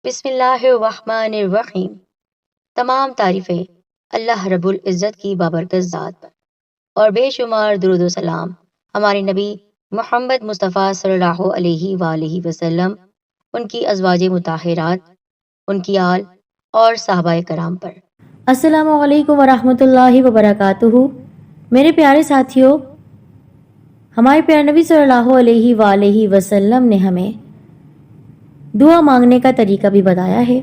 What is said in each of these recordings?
بسم اللہ الرحمن الرحیم۔ تمام تعریفیں اللہ رب العزت کی بابرکت ذات پر اور بے شمار درود و سلام ہمارے نبی محمد مصطفیٰ صلی اللہ علیہ وآلہ وسلم، ان کی ازواج مطہرات، ان کی آل اور صحابہ کرام پر۔ السلام علیکم ورحمۃ اللہ وبرکاتہ۔ میرے پیارے ساتھیوں، ہمارے پیارے نبی صلی اللہ علیہ وآلہ وسلم نے ہمیں دعا مانگنے کا طریقہ بھی بتایا ہے،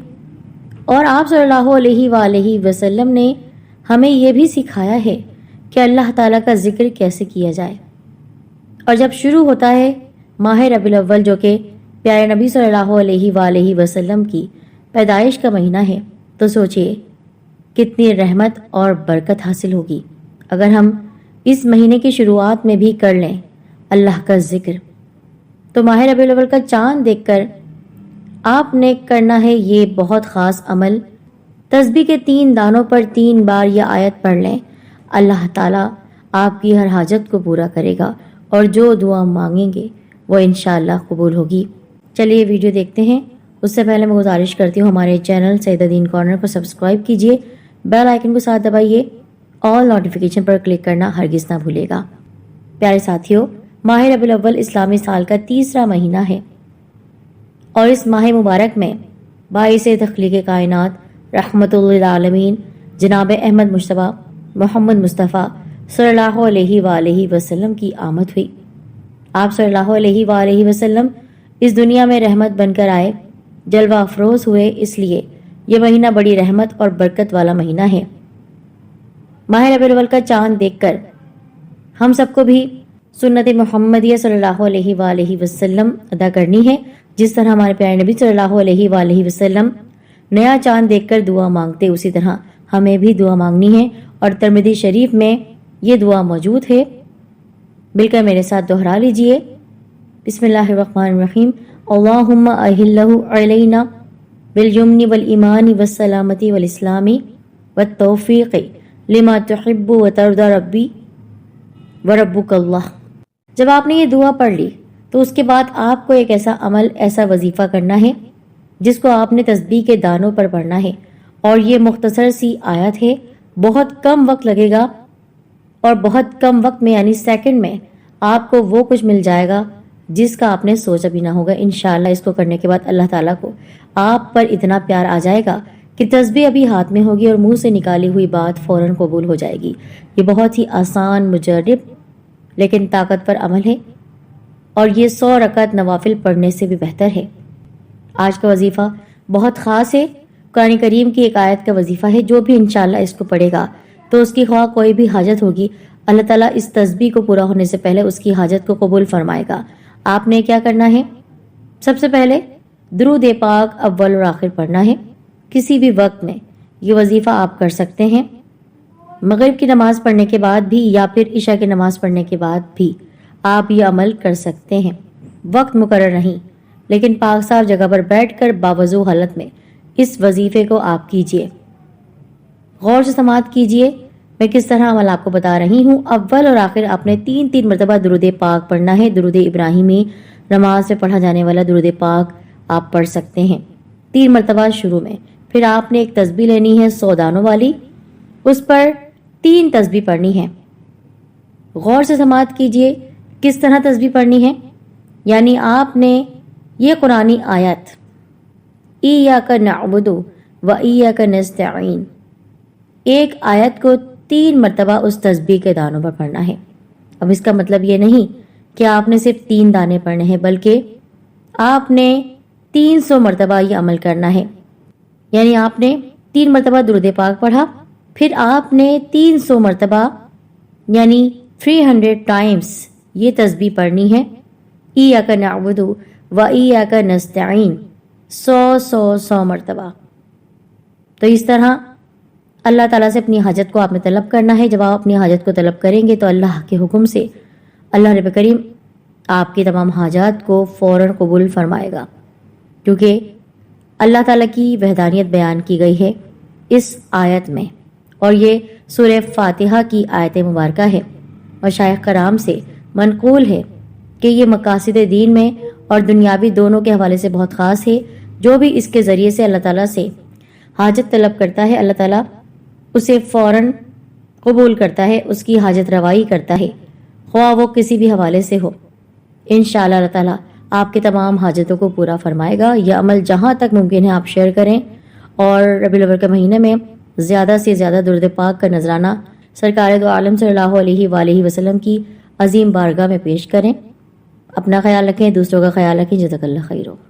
اور آپ صلی اللہ علیہ وآلہ وسلم نے ہمیں یہ بھی سکھایا ہے کہ اللہ تعالیٰ کا ذکر کیسے کیا جائے۔ اور جب شروع ہوتا ہے ماہ ربیع جو کہ پیارے نبی صلی اللہ علیہ وآلہ وسلم کی پیدائش کا مہینہ ہے، تو سوچئے کتنی رحمت اور برکت حاصل ہوگی اگر ہم اس مہینے کی شروعات میں بھی کر لیں اللہ کا ذکر۔ تو ماہ ربیع الاول کا چاند دیکھ کر آپ نے کرنا ہے یہ بہت خاص عمل۔ تسبیح کے 3 دانوں پر 3 بار یہ آیت پڑھ لیں، اللہ تعالیٰ آپ کی ہر حاجت کو پورا کرے گا اور جو دعا مانگیں گے وہ انشاءاللہ قبول ہوگی۔ چلیے یہ ویڈیو دیکھتے ہیں۔ اس سے پہلے میں گزارش کرتی ہوں ہمارے چینل سید الدین کارنر کو سبسکرائب کیجیے، بیل آئیکن کو ساتھ دبائیے، آل نوٹیفیکیشن پر کلک کرنا ہرگز نہ بھولے گا۔ پیارے ساتھیوں، ماہ ربیع الاول اسلامی سال کا تیسرا مہینہ ہے، اور اس ماہ مبارک میں باعث تخلیق کائنات رحمت للعالمین جناب احمد مجتبی محمد مصطفیٰ صلی اللہ علیہ وآلہ وسلم کی آمد ہوئی۔ آپ صلی اللہ علیہ وآلہ وسلم اس دنیا میں رحمت بن کر آئے، جلوہ افروز ہوئے، اس لیے یہ مہینہ بڑی رحمت اور برکت والا مہینہ ہے۔ ماہ ربیع الاول کا چاند دیکھ کر ہم سب کو بھی سنت محمدیہ صلی اللہ علیہ وآلہ وسلم ادا کرنی ہے۔ جس طرح ہمارے پیارے نبی صلی اللہ علیہ وآلہ وسلم نیا چاند دیکھ کر دعا مانگتے، اسی طرح ہمیں بھی دعا مانگنی ہے، اور ترمذی شریف میں یہ دعا موجود ہے، مل کر میرے ساتھ دہرا لیجئے۔ بسم اللہ الرحمن الرحیم۔ اللہم اہلہ علینا بالیمن والایمان والسلامت والاسلام والتوفیق لما تحب وترضى ربی وربک اللہ۔ جب آپ نے یہ دعا پڑھ لی تو اس کے بعد آپ کو ایک ایسا عمل، ایسا وظیفہ کرنا ہے جس کو آپ نے تسبیح کے دانوں پر پڑھنا ہے، اور یہ مختصر سی آیت ہے، بہت کم وقت لگے گا، اور بہت کم وقت میں یعنی سیکنڈ میں آپ کو وہ کچھ مل جائے گا جس کا آپ نے سوچا بھی نہ ہوگا۔ انشاءاللہ اس کو کرنے کے بعد اللہ تعالیٰ کو آپ پر اتنا پیار آ جائے گا کہ تسبیح ابھی ہاتھ میں ہوگی اور منہ سے نکالی ہوئی بات فوراً قبول ہو جائے گی۔ یہ بہت ہی آسان، مجرب لیکن طاقتور عمل ہے، اور یہ 100 رکعت نوافل پڑھنے سے بھی بہتر ہے۔ آج کا وظیفہ بہت خاص ہے، قرآن کریم کی ایک آیت کا وظیفہ ہے۔ جو بھی انشاءاللہ اس کو پڑھے گا تو اس کی خواہ کوئی بھی حاجت ہوگی، اللہ تعالیٰ اس تسبیح کو پورا ہونے سے پہلے اس کی حاجت کو قبول فرمائے گا۔ آپ نے کیا کرنا ہے؟ سب سے پہلے درود پاک اول اور آخر پڑھنا ہے۔ کسی بھی وقت میں یہ وظیفہ آپ کر سکتے ہیں، مغرب کی نماز پڑھنے کے بعد بھی یا پھر عشاء کی نماز پڑھنے کے بعد بھی آپ یہ عمل کر سکتے ہیں۔ وقت مقرر نہیں، لیکن پاک صاف جگہ پر بیٹھ کر باوضو حالت میں اس وظیفے کو آپ کیجئے۔ غور سے سماعت کیجئے، میں کس طرح عمل آپ کو بتا رہی ہوں۔ اول اور آخر آپ نے 3 مرتبہ درود پاک پڑھنا ہے۔ درود ابراہیمی نماز میں پڑھا جانے والا درود پاک آپ پڑھ سکتے ہیں 3 مرتبہ شروع میں۔ پھر آپ نے ایک تسبیح لینی ہے 100 دانوں والی، اس پر 3 تسبیح پڑھنی ہے۔ غور سے سماعت کیجئے کس طرح تسبیح پڑھنی ہے، یعنی آپ نے یہ قرآنی آیت ایاک نعبد و ایاک نستعین، ایک آیت کو 3 مرتبہ اس تسبیح کے دانوں پر پڑھنا ہے۔ اب اس کا مطلب یہ نہیں کہ آپ نے صرف 3 دانے پڑھنے ہیں، بلکہ آپ نے 300 مرتبہ یہ عمل کرنا ہے۔ یعنی آپ نے 3 مرتبہ درود پاک پڑھا، پھر آپ نے 300 مرتبہ یعنی 300 ٹائمز یہ تسبیح پڑھنی ہے، ایاک نعبد و ایاک نستعین، 100 مرتبہ۔ تو اس طرح اللہ تعالیٰ سے اپنی حاجت کو آپ نے طلب کرنا ہے۔ جب آپ اپنی حاجت کو طلب کریں گے تو اللہ کے حکم سے اللہ رب کریم آپ کی تمام حاجات کو فوراً قبول فرمائے گا، کیونکہ اللہ تعالیٰ کی وحدانیت بیان کی گئی ہے اس آیت میں، اور یہ سورہ فاتحہ کی آیت مبارکہ ہے، اور شیخ کرام سے منقول ہے کہ یہ مقاصد دین میں اور دنیاوی دونوں کے حوالے سے بہت خاص ہے۔ جو بھی اس کے ذریعے سے اللہ تعالیٰ سے حاجت طلب کرتا ہے اللہ تعالیٰ اسے فوراً قبول کرتا ہے، اس کی حاجت روائی کرتا ہے، خواہ وہ کسی بھی حوالے سے ہو۔ انشاءاللہ اللہ تعالیٰ آپ کے تمام حاجتوں کو پورا فرمائے گا۔ یہ عمل جہاں تک ممکن ہے آپ شیئر کریں، اور ربیع الاول کے مہینے میں زیادہ سے زیادہ درود پاک کا نذرانہ سرکار دو عالم صلی اللہ علیہ وآلہ وسلم کی عظیم بارگاہ میں پیش کریں۔ اپنا خیال رکھیں، دوسروں کا خیال رکھیں۔ جزاک اللہ خیر۔